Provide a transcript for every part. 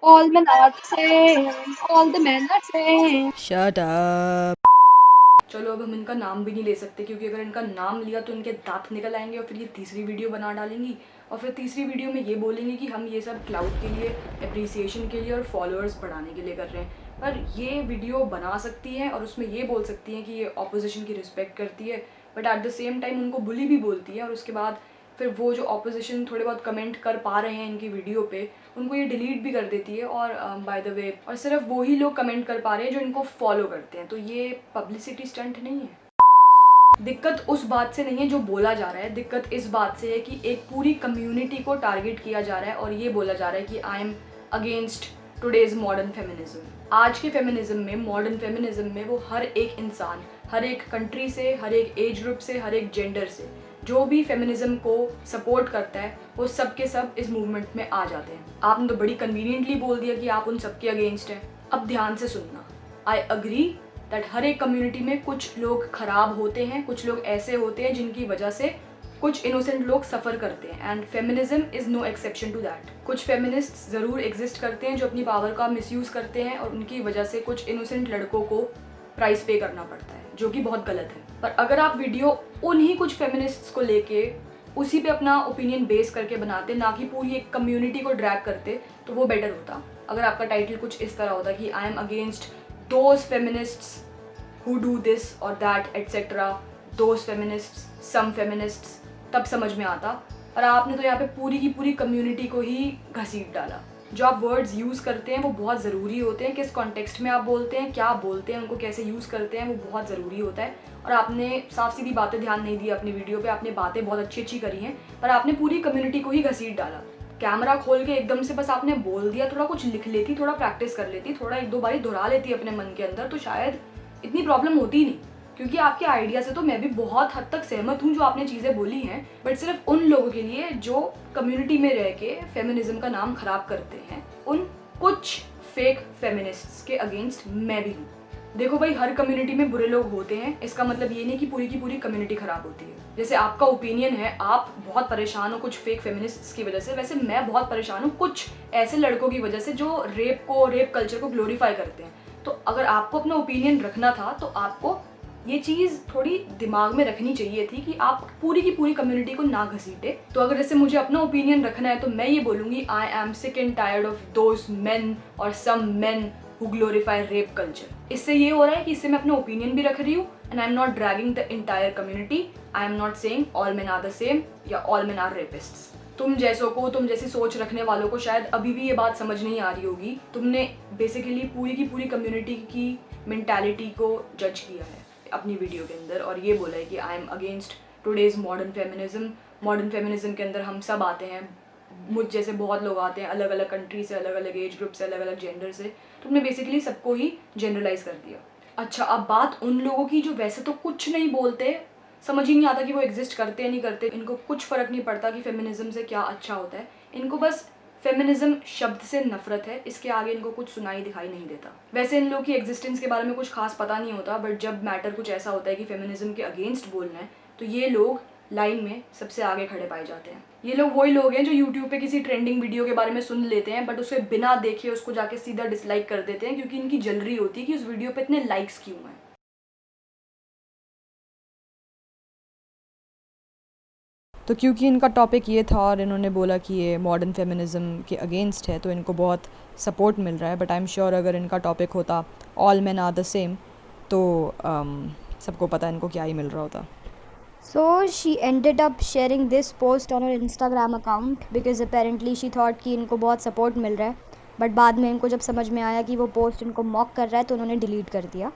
All men are the same. All the men are same. Shut up. चलो अब हम इनका नाम भी नहीं ले सकते, क्योंकि अगर इनका नाम लिया तो इनके दांत निकल आएंगे और फिर ये तीसरी वीडियो बना डालेंगी और फिर तीसरी वीडियो में ये बोलेंगे कि हम ये सब क्लाउड के लिए, अप्रिसिएशन के लिए और फॉलोअर्स बढ़ाने के लिए कर रहे हैं। पर ये वीडियो बना सकती हैं और उसमें ये बोल सकती हैं कि ये ऑपोजिशन की रिस्पेक्ट करती है, but at the same time उनको बुली भी बोलती है। और उसके बाद फिर वो जो ऑपोजिशन थोड़े बहुत कमेंट कर पा रहे हैं इनकी वीडियो पे, उनको ये डिलीट भी कर देती है। और बाय द वे, और सिर्फ वो ही लोग कमेंट कर पा रहे हैं जो इनको फॉलो करते हैं। तो ये पब्लिसिटी स्टंट नहीं है। दिक्कत उस बात से नहीं है जो बोला जा रहा है, दिक्कत इस बात से है कि एक पूरी कम्युनिटी को टारगेट किया जा रहा है और ये बोला जा रहा है कि I am against today's modern feminism. आज के फेमिनिज्म में, मॉडर्न फेमिनिज्म में, वो हर एक इंसान, हर एक कंट्री से, हर एक एज ग्रुप से, हर एक जेंडर से जो भी फेमिनिज्म को सपोर्ट करता है वो सब के सब इस मूवमेंट में आ जाते हैं। आपने तो बड़ी कन्वीनियंटली बोल दिया कि आप उन सबके अगेंस्ट हैं। अब ध्यान से सुनना, आई अग्री दैट हर एक कम्युनिटी में कुछ लोग खराब होते हैं, कुछ लोग ऐसे होते हैं जिनकी वजह से कुछ इनोसेंट लोग सफ़र करते हैं, and feminism is no exception to that. कुछ फेमिनिस्ट ज़रूर एग्जिस्ट करते हैं जो अपनी पावर का मिसयूज़ करते हैं और उनकी वजह से कुछ इनोसेंट लड़कों को प्राइस पे करना पड़ता है, जो कि बहुत गलत है। पर अगर आप वीडियो उन्हीं कुछ फेमिनिस्ट्स को लेके उसी पे अपना ओपिनियन बेस करके बनाते, ना कि पूरी एक कम्युनिटी को ड्रैग करते, तो वो बेटर होता। अगर आपका टाइटल कुछ इस तरह होता कि I am against those feminists who do this or that etc, those feminists, some feminists, तब समझ में आता। और आपने तो यहाँ पे पूरी की पूरी कम्युनिटी को ही घसीट डाला। जो आप वर्ड्स यूज़ करते हैं वो बहुत ज़रूरी होते हैं, किस कॉन्टेक्स्ट में आप बोलते हैं, क्या बोलते हैं, उनको कैसे यूज़ करते हैं, वो बहुत ज़रूरी होता है। और आपने साफ सीधी बातें ध्यान नहीं दी अपनी वीडियो पे। आपने बातें बहुत अच्छी अच्छी करी हैं, पर आपने पूरी कम्युनिटी को ही घसीट डाला। कैमरा खोल के एकदम से बस आपने बोल दिया। थोड़ा कुछ लिख लेती, थोड़ा प्रैक्टिस कर लेती, थोड़ा एक दो बारी दोहरा लेती अपने मन के अंदर, तो शायद इतनी प्रॉब्लम होती ही नहीं। क्योंकि आपके आइडिया से तो मैं भी बहुत हद तक सहमत हूँ जो आपने चीज़ें बोली हैं, बट सिर्फ उन लोगों के लिए जो कम्युनिटी में रह के फेमिनिज्म का नाम खराब करते हैं, उन कुछ फेक फेमिनिस्ट्स के अगेंस्ट मैं भी हूँ। देखो भाई, हर कम्युनिटी में बुरे लोग होते हैं, इसका मतलब ये नहीं कि पूरी की पूरी कम्युनिटी खराब होती है। जैसे आपका ओपिनियन है, आप बहुत परेशान हो कुछ फेक फेमिनिस्ट्स की वजह से, वैसे मैं बहुत परेशान हूँ कुछ ऐसे लड़कों की वजह से जो रेप कल्चर को ग्लोरीफाई करते हैं। तो अगर आपको अपना ओपिनियन रखना था तो आपको ये चीज़ थोड़ी दिमाग में रखनी चाहिए थी कि आप पूरी की पूरी कम्युनिटी को ना घसीटे। तो अगर जैसे मुझे अपना ओपिनियन रखना है तो मैं ये बोलूँगी, I am sick and tired of those men और some men who glorify rape culture. इससे ये हो रहा है कि इससे मैं अपना ओपिनियन भी रख रही हूँ, and I am not dragging the entire community. I am not saying all men are the same या ऑल मेन आर रेपिस्ट्स। तुम जैसों को, तुम जैसी सोच रखने वालों को शायद अभी भी ये बात समझ नहीं आ रही होगी। तुमने बेसिकली पूरी की पूरी कम्युनिटी की मेंटालिटी को जज किया है अपनी वीडियो के अंदर और ये बोला है कि I am against today's modern feminism. Modern feminism के अंदर हम सब आते हैं, मुझ जैसे बहुत लोग आते हैं, अलग अलग कंट्री से, अलग अलग एज ग्रुप से, अलग अलग जेंडर से। तुमने बेसिकली सबको ही जनरलाइज कर दिया। अच्छा, अब बात उन लोगों की जो वैसे तो कुछ नहीं बोलते, समझ ही नहीं आता कि वो एग्जिस्ट करते हैं नहीं करते, इनको कुछ फ़र्क नहीं पड़ता कि फेमिनिज्म से क्या अच्छा होता है, इनको बस फेमिनिज्म शब्द से नफरत है, इसके आगे इनको कुछ सुनाई दिखाई नहीं देता। वैसे इन लोगों की एग्जिस्टेंस के बारे में कुछ खास पता नहीं होता, बट जब मैटर कुछ ऐसा होता है कि फेमिनिज्म के अगेंस्ट बोलना है तो ये लोग लाइन में सबसे आगे खड़े पाए जाते हैं। ये लोग वही लोग हैं जो यूट्यूब पे किसी ट्रेंडिंग वीडियो के बारे में सुन लेते हैं, बट उसे बिना देखे उसको जाके सीधा डिसलाइक कर देते हैं, क्योंकि इनकी जल रही होती है कि उस वीडियो पे इतने लाइक्स क्यों हैं। तो क्योंकि इनका टॉपिक ये था और इन्होंने बोला कि ये मॉडर्न फेमिनिज्म के अगेंस्ट है, तो इनको बहुत सपोर्ट मिल रहा है। बट आई एम श्योर अगर इनका टॉपिक होता all men are the same, तो सबको पता इनको क्या ही मिल रहा होता। So she ended up sharing this post on her Instagram account because apparently she thought कि इनको बहुत सपोर्ट मिल रहा है, बट बाद में इनको जब समझ में आया कि वो पोस्ट इनको मॉक कर रहा है तो उन्होंने डिलीट कर दिया।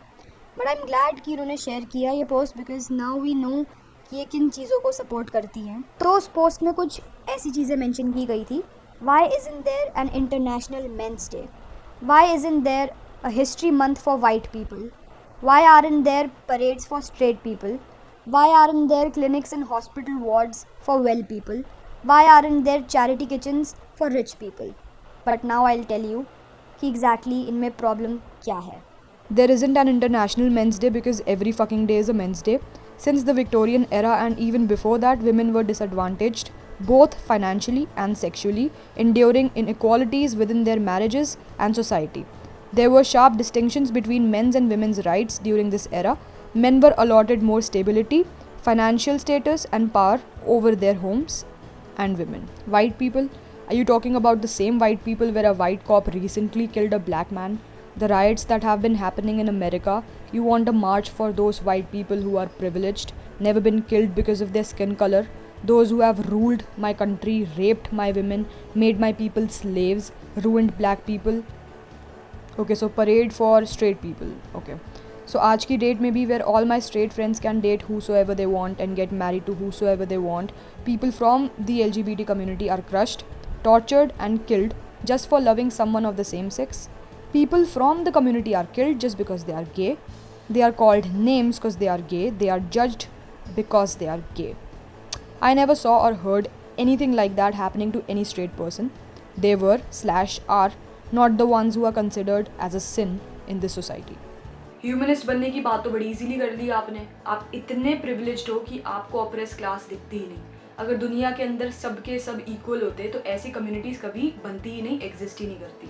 बट आई एम ग्लैड कि उन्होंने शेयर किया ये post, because now we know कि ये किन चीज़ों को सपोर्ट करती हैं। तो उस पोस्ट में कुछ ऐसी चीज़ें मेंशन की गई थी। Why isn't there an international men's day? Why isn't there a history month for white people? Why aren't there parades for straight people? Why aren't there clinics and hospital wards for well people? Why aren't there charity kitchens for rich people? But now I'll tell you कि exactly इनमें problem क्या है। There isn't an international men's day because every fucking day is a men's day. Since the Victorian era and even before that, women were disadvantaged. both financially and sexually, enduring inequalities within their marriages and society. There were sharp distinctions between men's and women's rights during this era. Men were allotted more stability, financial status, and power over their homes and women. White people, are you talking about the same white people where a white cop recently killed a black man? The riots that have been happening in America, you want a march for those white people who are privileged, never been killed because of their skin color, those who have ruled my country, raped my women, made my people slaves, ruined black people. Okay, so parade for straight people. Okay. So आज की date में भी where all my straight friends can date whosoever they want and get married to whosoever they want, people from the LGBT community are crushed, tortured and killed just for loving someone of the same sex. People from the community are killed just because they are gay. They are called names because they are gay. They are judged because they are gay. I never saw or heard anything like that happening to any straight person. They were/are not the ones who are considered as a sin in this society. Humanist बनने की बात तो बड़ी easily कर ली आपने। आप इतने privileged हो कि आपको ऑप्रेस क्लास दिखती ही नहीं। अगर दुनिया के अंदर सब के सब इक्वल होते तो ऐसी कम्युनिटीज़ कभी बनती ही नहीं, एग्जिस्ट ही नहीं करती,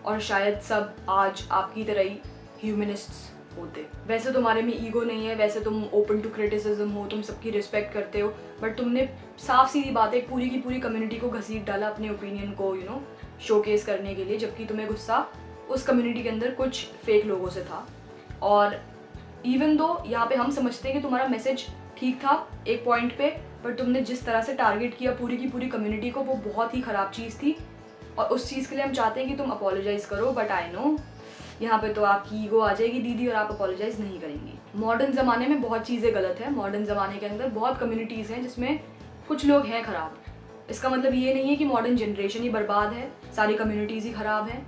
और शायद सब आज आपकी तरह ही ह्यूमनिस्ट्स होते। वैसे तुम्हारे में ईगो नहीं है, वैसे तुम ओपन टू क्रिटिसिज्म हो, तुम सबकी रिस्पेक्ट करते हो, बट तुमने साफ सीधी बात है पूरी की पूरी कम्युनिटी को घसीट डाला अपने ओपिनियन को शोकेस करने के लिए, जबकि तुम्हें गुस्सा उस कम्युनिटी के अंदर कुछ फेक लोगों से था। और इवन दो यहाँ पे हम समझते हैं कि तुम्हारा मैसेज ठीक था एक पॉइंट पे, बट तुमने जिस तरह से टारगेट किया पूरी की पूरी कम्युनिटी को, वो बहुत ही ख़राब चीज़ थी, और उस चीज़ के लिए हम चाहते हैं कि तुम अपोलोजाइज़ करो। बट आई नो यहाँ पे तो आपकी ईगो आ जाएगी दीदी और आप अपोलोजाइज़ नहीं करेंगी। मॉडर्न ज़माने में बहुत चीज़ें गलत है। मॉडर्न ज़माने के अंदर बहुत कम्युनिटीज़ हैं जिसमें कुछ लोग हैं ख़राब। इसका मतलब ये नहीं है कि मॉडर्न जनरेशन ही बर्बाद है, सारी कम्युनिटीज़ ही ख़राब हैं।